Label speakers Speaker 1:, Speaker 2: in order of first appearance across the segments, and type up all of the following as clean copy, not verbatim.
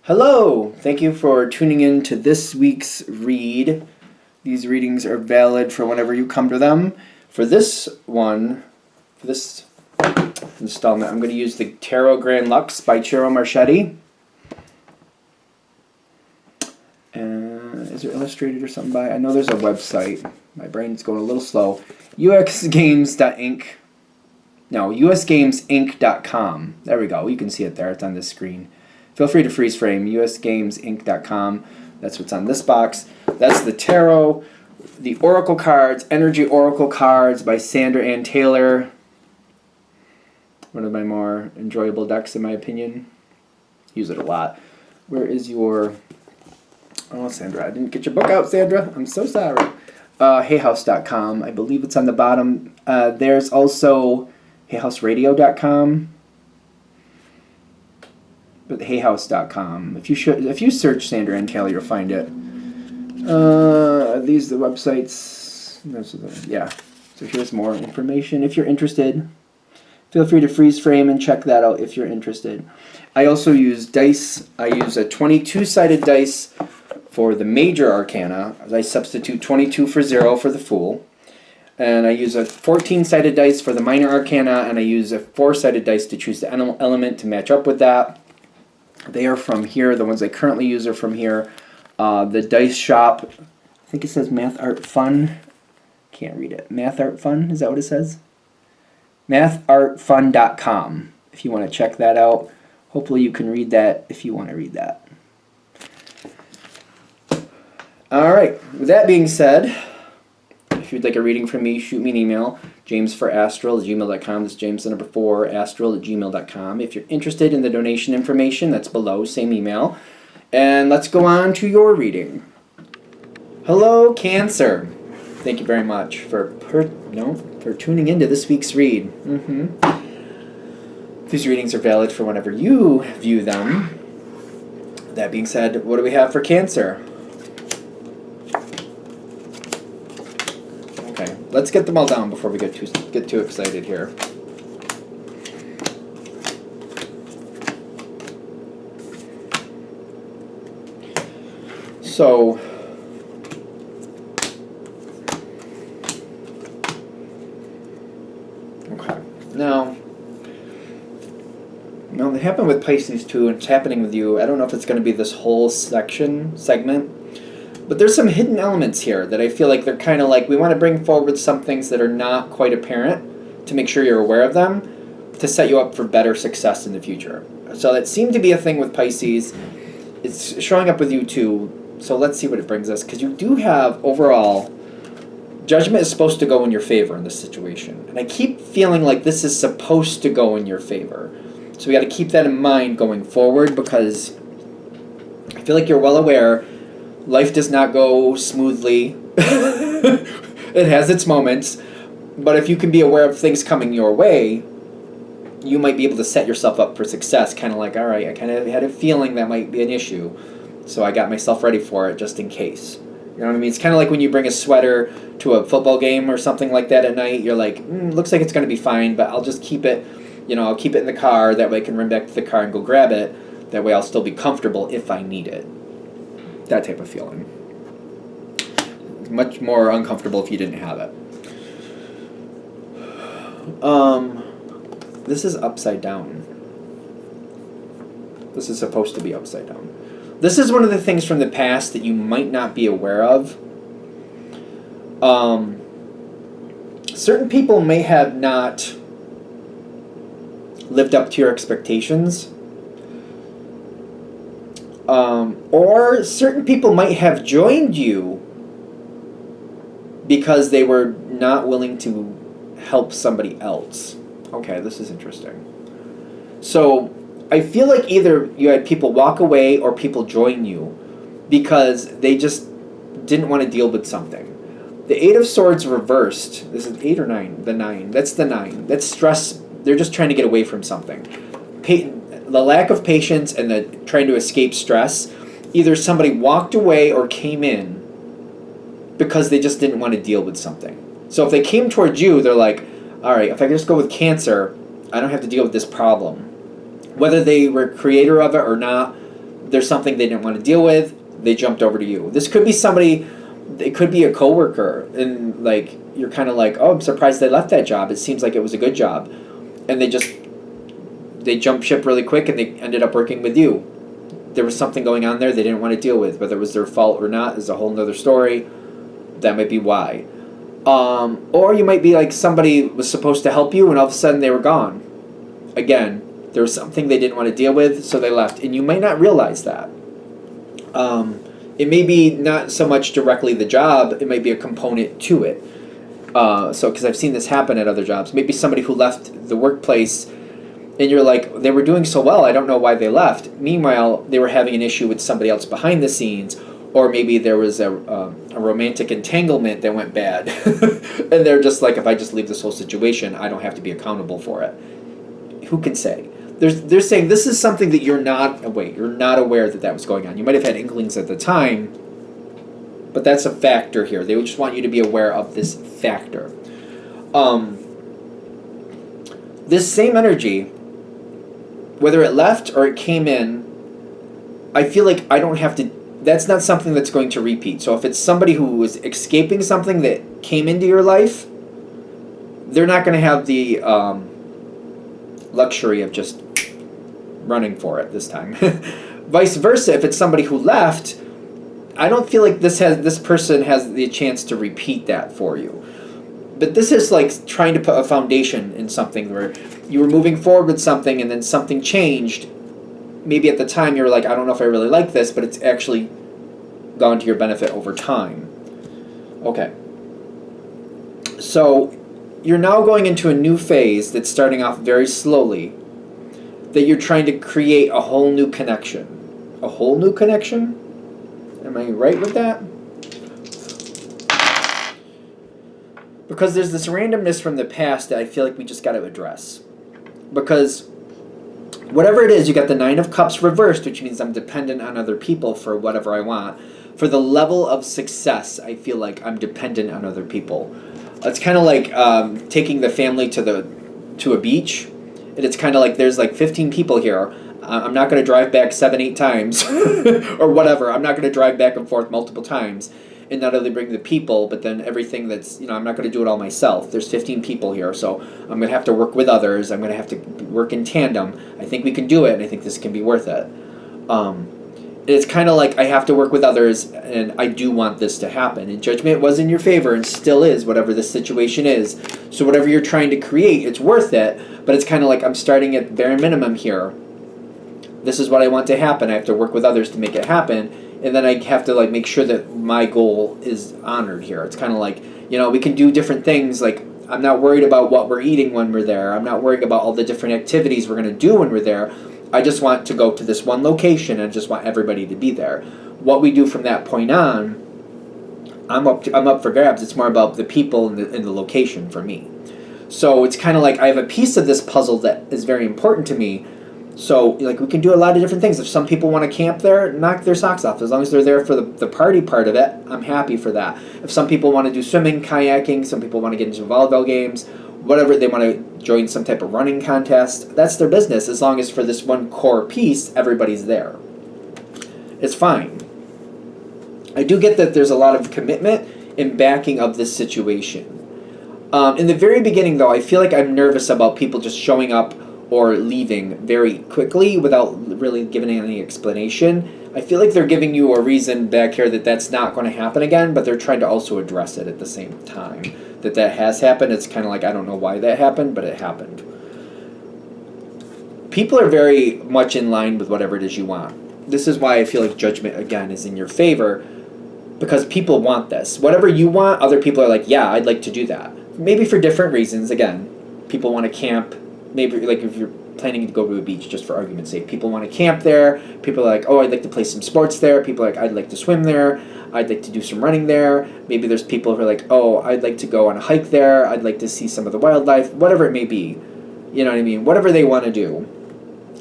Speaker 1: Hello! Thank you for tuning in to this week's read. These readings are valid for whenever you come to them. For this installment, I'm going to use the Tarot Grand Lux by Ciro Marchetti. Is it illustrated or something by? I know there's a website. My brain's going a little slow. usgames.inc. No, usgamesinc.com. There we go. You can see it there. It's on this screen. Feel free to freeze frame. usgamesinc.com. That's what's on this box. That's the tarot, the oracle cards, energy oracle cards by Sandra Ann Taylor. One of my more enjoyable decks, in my opinion. Use it a lot. Where is your... Oh, Sandra, I didn't get your book out, Sandra. I'm so sorry. HayHouse.com. I believe it's on the bottom. There's also HayHouseRadio.com. But HayHouse.com. If you search Sandra Ann Taylor, you'll find it. Are these the websites? Yeah. So here's more information. If you're interested, feel free to freeze frame and check that out if you're interested. I also use dice. I use a 22-sided dice for the major arcana. I substitute 22 for 0 for the Fool. And I use a 14-sided dice for the minor arcana, and I use a 4-sided dice to choose the element to match up with that. They are from here. The ones I currently use are from here. The Dice Shop, I think it says Math Art Fun. Can't read it. Math Art Fun, is that what it says? mathartfun.com, if you want to check that out. Hopefully you can read that if you want to read that. Alright, with that being said, if you'd like a reading from me, shoot me an email. jamesforastral@gmail.com. That's James the number 4, astral@gmail.com. If you're interested in the donation information, that's below, same email. And let's go on to your reading. Hello, Cancer. Thank you very much for tuning into this week's read. These readings are valid for whenever you view them. That being said, what do we have for Cancer? Okay, let's get them all down before we get too excited here. So, okay, now it happened with Pisces too, and it's happening with you. I don't know if it's going to be this whole segment, but there's some hidden elements here that I feel like they're kind of like, we want to bring forward some things that are not quite apparent to make sure you're aware of them, to set you up for better success in the future. So that seemed to be a thing with Pisces. It's showing up with you too. So let's see what it brings us, because you do have, overall, judgment is supposed to go in your favor in this situation. And I keep feeling like this is supposed to go in your favor. So we got to keep that in mind going forward, because I feel like you're well aware life does not go smoothly. It has its moments. But if you can be aware of things coming your way, you might be able to set yourself up for success. Kind of like, all right, I kind of had a feeling that might be an issue, so I got myself ready for it just in case. You know what I mean? It's kind of like when you bring a sweater to a football game or something like that at night. You're like, looks like it's going to be fine, but I'll just keep it, I'll keep it in the car. That way I can run back to the car and go grab it. That way I'll still be comfortable if I need it. That type of feeling. Much more uncomfortable if you didn't have it. This is upside down. This is supposed to be upside down. This is one of the things from the past that you might not be aware of. Certain people may have not lived up to your expectations. Or certain people might have joined you because they were not willing to help somebody else. Okay, this is interesting. So I feel like either you had people walk away or people join you because they just didn't want to deal with something. The 8 of Swords reversed. This is 8 or 9? The 9. That's the 9. That's stress. They're just trying to get away from something. The lack of patience and the trying to escape stress. Either somebody walked away or came in because they just didn't want to deal with something. So if they came towards you, they're like, all right, if I can just go with Cancer, I don't have to deal with this problem. Whether they were creator of it or not, there's something they didn't want to deal with, they jumped over to you. This could be somebody, it could be a coworker, and like you're kind of like, oh, I'm surprised they left that job. It seems like it was a good job, and they jumped ship really quick, and they ended up working with you. There was something going on there they didn't want to deal with. Whether it was their fault or not is a whole nother story. That might be why. Or you might be like somebody was supposed to help you, and all of a sudden they were gone. Again, there was something they didn't want to deal with, so they left, and you might not realize that. It may be not so much directly the job, it might be a component to it. Because I've seen this happen at other jobs. Maybe somebody who left the workplace, and you're like, they were doing so well, I don't know why they left. Meanwhile, they were having an issue with somebody else behind the scenes, or maybe there was a romantic entanglement that went bad. And they're just like, if I just leave this whole situation, I don't have to be accountable for it. Who can say? They're saying this is something that you're not aware that was going on. You might have had inklings at the time, but that's a factor here. They would just want you to be aware of this factor. This same energy, whether it left or it came in, I feel like I don't have to, that's not something that's going to repeat. So if it's somebody who was escaping something that came into your life, they're not going to have the luxury of just running for it this time. Vice versa, if it's somebody who left, I don't feel like this person has the chance to repeat that for you. But this is like trying to put a foundation in something where you were moving forward with something and then something changed. Maybe at the time you were like, I don't know if I really like this, but it's actually gone to your benefit over time. Okay. So you're now going into a new phase that's starting off very slowly, that you're trying to create a whole new connection. A whole new connection? Am I right with that? Because there's this randomness from the past that I feel like we just got to address. Because whatever it is, you got the Nine of Cups reversed, which means I'm dependent on other people for whatever I want. For the level of success, I feel like I'm dependent on other people. It's kind of like taking the family to a beach, and it's kind of like there's like 15 people here. I'm not going to drive back 7-8 times or whatever. I'm not going to drive back and forth multiple times and not only bring the people, but then everything that's, I'm not going to do it all myself. There's 15 people here, so I'm going to have to work with others. I'm going to have to work in tandem. I think we can do it, and I think this can be worth it. It's kind of like I have to work with others, and I do want this to happen. And judgment was in your favor and still is, whatever the situation is. So whatever you're trying to create, it's worth it, but it's kind of like I'm starting at bare minimum here. This is what I want to happen. I have to work with others to make it happen, and then I have to like make sure that my goal is honored here. It's kind of like, we can do different things. Like, I'm not worried about what we're eating when we're there. I'm not worried about all the different activities we're going to do when we're there. I just want to go to this one location and just want everybody to be there. What we do from that point on, I'm up for grabs. It's more about the people and the location for me. So it's kind of like I have a piece of this puzzle that is very important to me. So like we can do a lot of different things. If some people want to camp there, knock their socks off. As long as they're there for the party part of it, I'm happy for that. If some people want to do swimming, kayaking, some people want to get into volleyball games, whatever, they want to join some type of running contest, that's their business. As long as for this one core piece, everybody's there. It's fine. I do get that there's a lot of commitment and backing of this situation. In the very beginning, though, I feel like I'm nervous about people just showing up or leaving very quickly without really giving any explanation. I feel like they're giving you a reason back here that that's not going to happen again, but they're trying to also address it at the same time. That has happened. It's kind of like, I don't know why that happened, but it happened. People are very much in line with whatever it is you want. This is why I feel like judgment, again, is in your favor, because people want this. Whatever you want, other people are like, yeah, I'd like to do that. Maybe for different reasons. Again, people want to camp. Maybe like if you're planning to go to a beach, just for argument's sake, people want to camp there. People are like, oh, I'd like to play some sports there. People are like, I'd like to swim there. I'd like to do some running there. Maybe there's people who are like, oh, I'd like to go on a hike there. I'd like to see some of the wildlife, whatever it may be. You know what I mean? Whatever they want to do.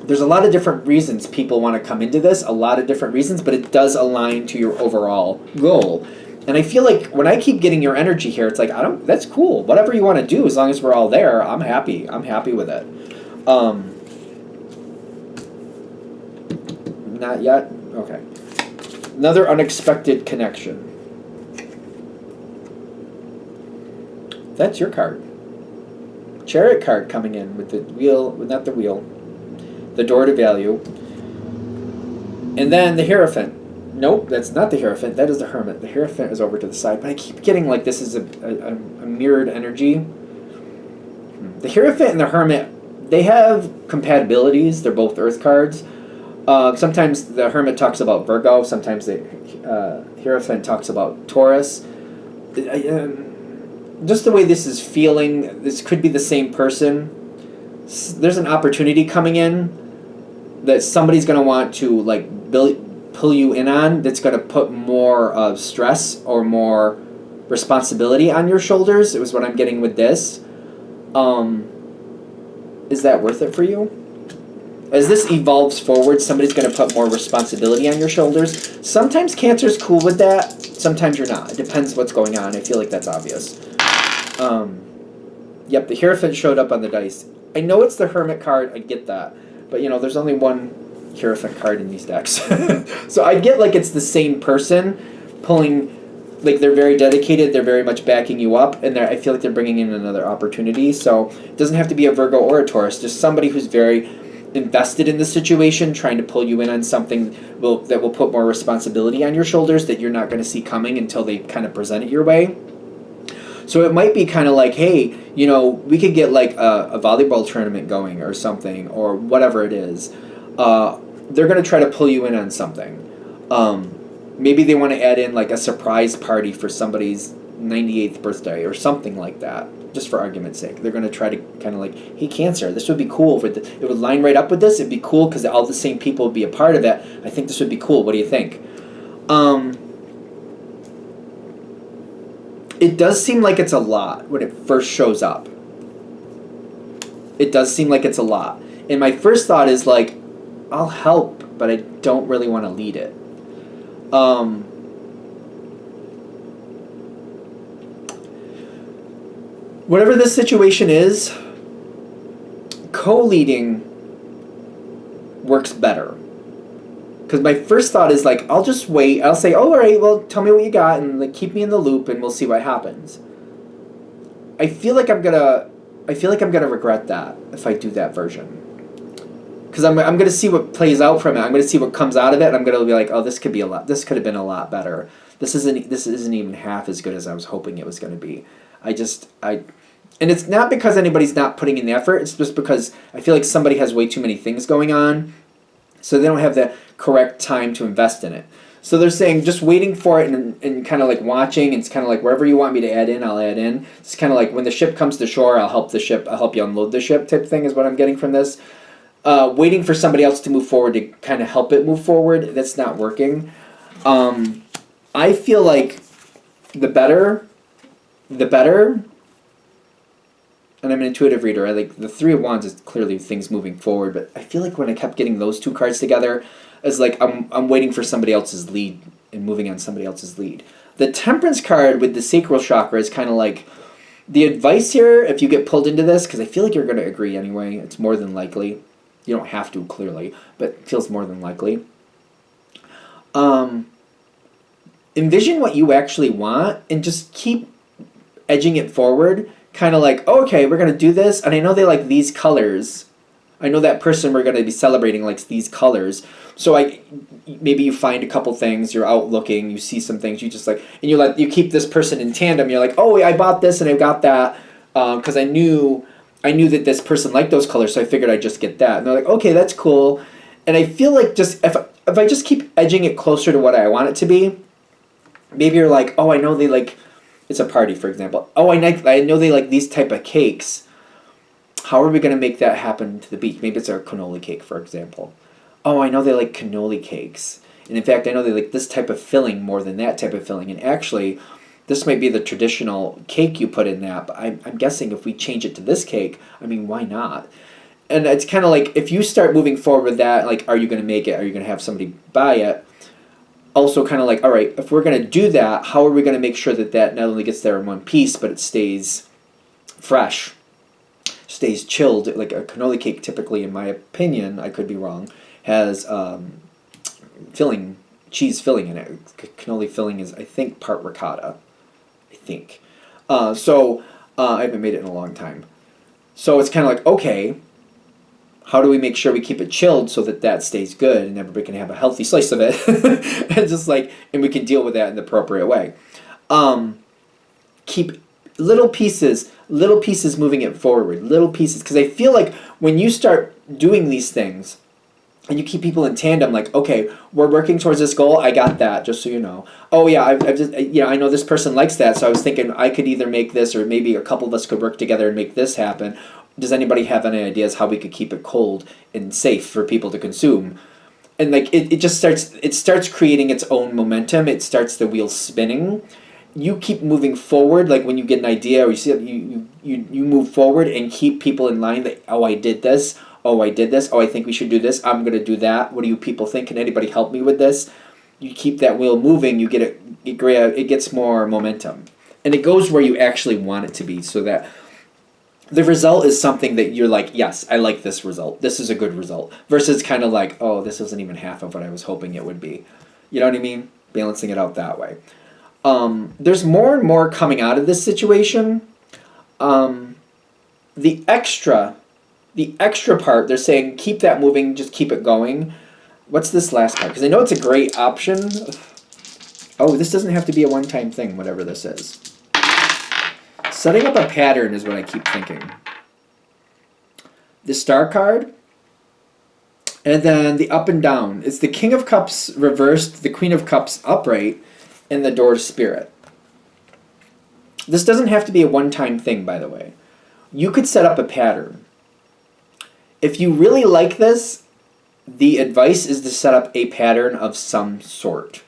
Speaker 1: There's a lot of different reasons people want to come into this, a lot of different reasons, but it does align to your overall goal. And I feel like when I keep getting your energy here, it's like, that's cool. Whatever you want to do, as long as we're all there, I'm happy. I'm happy with it. Not yet. Okay. Another unexpected connection. That's your card. Chariot card coming in with the wheel, not the wheel, the door to value. And then the Hierophant. Nope, that's not the Hierophant. That is the Hermit. The Hierophant is over to the side. But I keep getting like this is a mirrored energy. The Hierophant and the Hermit, they have compatibilities. They're both Earth cards. Sometimes the Hermit talks about Virgo. Sometimes the Hierophant talks about Taurus. Just the way this is feeling, this could be the same person. There's an opportunity coming in that somebody's going to want to like pull you in on, that's going to put more stress or more responsibility on your shoulders. It was what I'm getting with this. Is that worth it for you? As this evolves forward, somebody's going to put more responsibility on your shoulders. Sometimes Cancer's cool with that. Sometimes you're not. It depends what's going on. I feel like that's obvious. Yep, the Hierophant showed up on the dice. I know it's the Hermit card. I get that. But, there's only one Hierophant card in these decks. So I get like it's the same person pulling, like they're very dedicated, they're very much backing you up, and I feel like they're bringing in another opportunity. So it doesn't have to be a Virgo or a Taurus, just somebody who's very invested in the situation, trying to pull you in on something that will put more responsibility on your shoulders that you're not going to see coming until they kind of present it your way. So it might be kind of like, hey, we could get like a volleyball tournament going or something, or whatever it is. They're going to try to pull you in on something. Maybe they want to add in like a surprise party for somebody's 98th birthday or something like that, just for argument's sake. They're going to try to kind of like, hey, Cancer, this would be cool. It would line right up with this. It'd be cool because all the same people would be a part of it. I think this would be cool. What do you think? It does seem like it's a lot when it first shows up. It does seem like it's a lot. And my first thought is like, I'll help, but I don't really want to lead it. Whatever this situation is, co-leading works better. Because my first thought is like, I'll just wait. I'll say, oh, all right, well, tell me what you got, and like keep me in the loop, and we'll see what happens. I feel like I'm gonna regret that if I do that version. Because I'm gonna see what plays out from it. I'm gonna see what comes out of it, and I'm gonna be like, oh, this could have been a lot better. This isn't even half as good as I was hoping it was gonna be. And it's not because anybody's not putting in the effort. It's just because I feel like somebody has way too many things going on, so they don't have the correct time to invest in it. So they're saying just waiting for it and kind of like watching. And it's kind of like wherever you want me to add in, I'll add in. It's kind of like when the ship comes to shore, I'll help you unload the ship type thing is what I'm getting from this. Waiting for somebody else to move forward to kind of help it move forward, that's not working. I feel like the better, and I'm an intuitive reader. I like the Three of Wands is clearly things moving forward, but I feel like when I kept getting those two cards together, it's like I'm waiting for somebody else's lead and moving on somebody else's lead. The Temperance card with the sacral chakra is kind of like the advice here. If you get pulled into this, because I feel like you're going to agree anyway. It's more than likely. You don't have to clearly, but it feels more than likely. Envision what you actually want and just keep edging it forward. Kind of like, oh, okay, we're going to do this, and I know they like these colors. I know that person we're going to be celebrating likes these colors. So maybe you find a couple things, you're out looking, you see some things, you just like, and you keep this person in tandem. You're like, oh, I bought this and I got that because I knew that this person liked those colors, so I figured I'd just get that. And they're like, okay, that's cool. And I feel like just if I just keep edging it closer to what I want it to be, maybe you're like, oh, I know they like. It's a party, for example. Oh, I know they like these type of cakes. How are we going to make that happen to the beach? Maybe it's a cannoli cake, for example. Oh, I know they like cannoli cakes. And in fact, I know they like this type of filling more than that type of filling. And actually, this might be the traditional cake you put in that. But I'm guessing if we change it to this cake, I mean, why not? And it's kind of like, if you start moving forward with that, like, are you going to make it? Are you going to have somebody buy it? Also kind of like, all right, if we're going to do that, how are we going to make sure that not only gets there in one piece, but it stays fresh, stays chilled? Like a cannoli cake typically, in my opinion, I could be wrong, has 50% filling, cheese filling in it. Cannoli filling is, I think, part ricotta. I think. I haven't made it in a long time. So it's kind of like, okay, how do we make sure we keep it chilled so that that stays good and everybody can have a healthy slice of it, and we can deal with that in the appropriate way. Keep little pieces moving it forward, little pieces, because I feel like when you start doing these things and you keep people in tandem, like, okay, we're working towards this goal, I got that, just so you know. Oh yeah, I've just, I know this person likes that, so I was thinking I could either make this, or maybe a couple of us could work together and make this happen. Does anybody have any ideas how we could keep it cold and safe for people to consume? And like it starts creating its own momentum. It starts the wheel spinning. You keep moving forward, like when you get an idea or you see you move forward and keep people in line that, oh, I did this, oh, I think we should do this, I'm gonna do that, what do you people think, can anybody help me with this? You keep that wheel moving, it gets more momentum. And it goes where you actually want it to be, so that the result is something that you're like, yes, I like this result, this is a good result, versus kind of like, oh, this isn't even half of what I was hoping it would be. You know what I mean? Balancing it out that way. There's more and more coming out of this situation. The extra part, they're saying keep that moving, just keep it going. What's this last part? Because I know it's a great option. Oh, this doesn't have to be a one-time thing, whatever this is. Setting up a pattern is what I keep thinking. The Star card, and then the up and down. It's the King of Cups reversed, the Queen of Cups upright, and the Door to Spirit. This doesn't have to be a one-time thing, by the way. You could set up a pattern. If you really like this, the advice is to set up a pattern of some sort.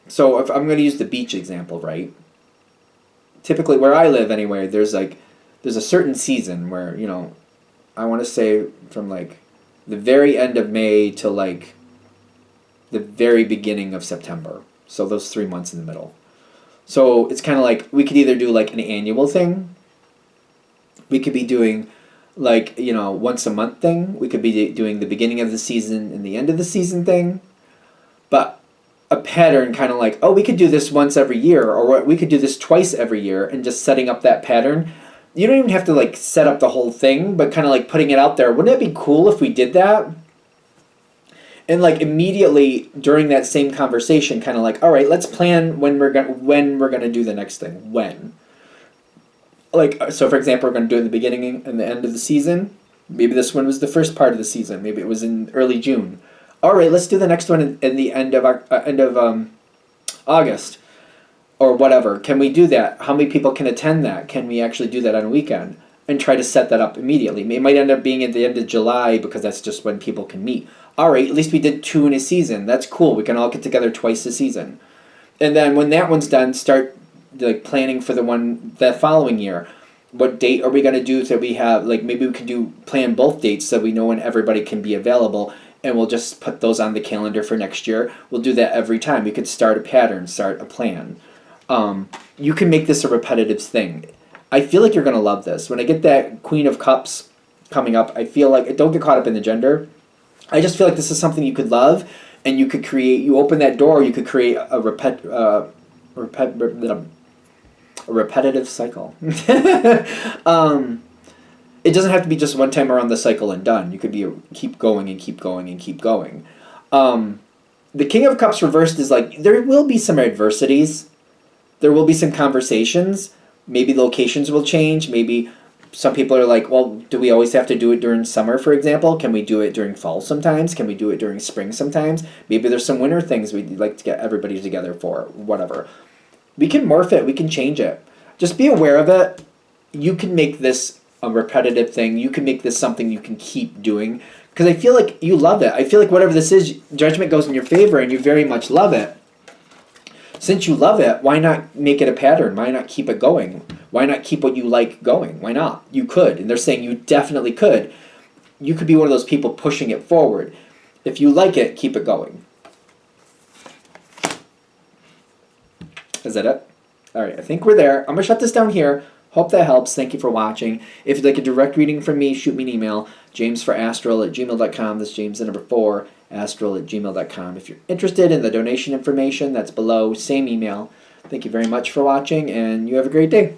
Speaker 1: So if I'm going to use the beach example, right? Typically, where I live anyway, there's a certain season where, I want to say from like the very end of May to like the very beginning of September. So those 3 months in the middle. So it's kind of like we could either do like an annual thing. We could be doing like, once a month thing. We could be doing the beginning of the season and the end of the season thing. But a pattern kind of like, oh, we could do this once every year, or we could do this twice every year, and just setting up that pattern. You don't even have to like set up the whole thing, but kind of like putting it out there. Wouldn't it be cool if we did that? And like immediately during that same conversation, kind of like, all right, let's plan when we're gonna do the next thing. When? Like, so for example, we're gonna do it in the beginning and the end of the season. Maybe this one was the first part of the season. Maybe it was in early June. All right, let's do the next one in the end of August, or whatever. Can we do that? How many people can attend that? Can we actually do that on a weekend? And try to set that up immediately. It might end up being at the end of July because that's just when people can meet. All right, at least we did 2 in a season. That's cool. We can all get together twice a season. And then when that one's done, start like planning for the following year. What date are we going to do so we have, like, maybe we can plan both dates so we know when everybody can be available, and we'll just put those on the calendar for next year. We'll do that every time. You could start a pattern, start a plan. You can make this a repetitive thing. I feel like you're going to love this. When I get that Queen of Cups coming up, I feel like, don't get caught up in the gender. I just feel like this is something you could love, and you could create, you open that door, you could create a repetitive cycle. It doesn't have to be just one time around the cycle and done. You could keep going and keep going and keep going. The King of Cups reversed is like, there will be some adversities. There will be some conversations. Maybe locations will change. Maybe some people are like, well, do we always have to do it during summer, for example? Can we do it during fall sometimes? Can we do it during spring sometimes? Maybe there's some winter things we'd like to get everybody together for, whatever. We can morph it. We can change it. Just be aware of it. You can make this a repetitive thing. You can make this something you can keep doing. Because I feel like you love it. I feel like whatever this is, judgment goes in your favor and you very much love it. Since you love it, why not make it a pattern? Why not keep it going? Why not keep what you like going? Why not? You could. And they're saying you definitely could. You could be one of those people pushing it forward. If you like it, keep it going. Is that it? All right, I think we're there. I'm going to shut this down here. Hope that helps. Thank you for watching. If you'd like a direct reading from me, shoot me an email, jamesforastral@gmail.com. That's James the number 4, astral@gmail.com. If you're interested in the donation information, that's below, same email. Thank you very much for watching, and you have a great day.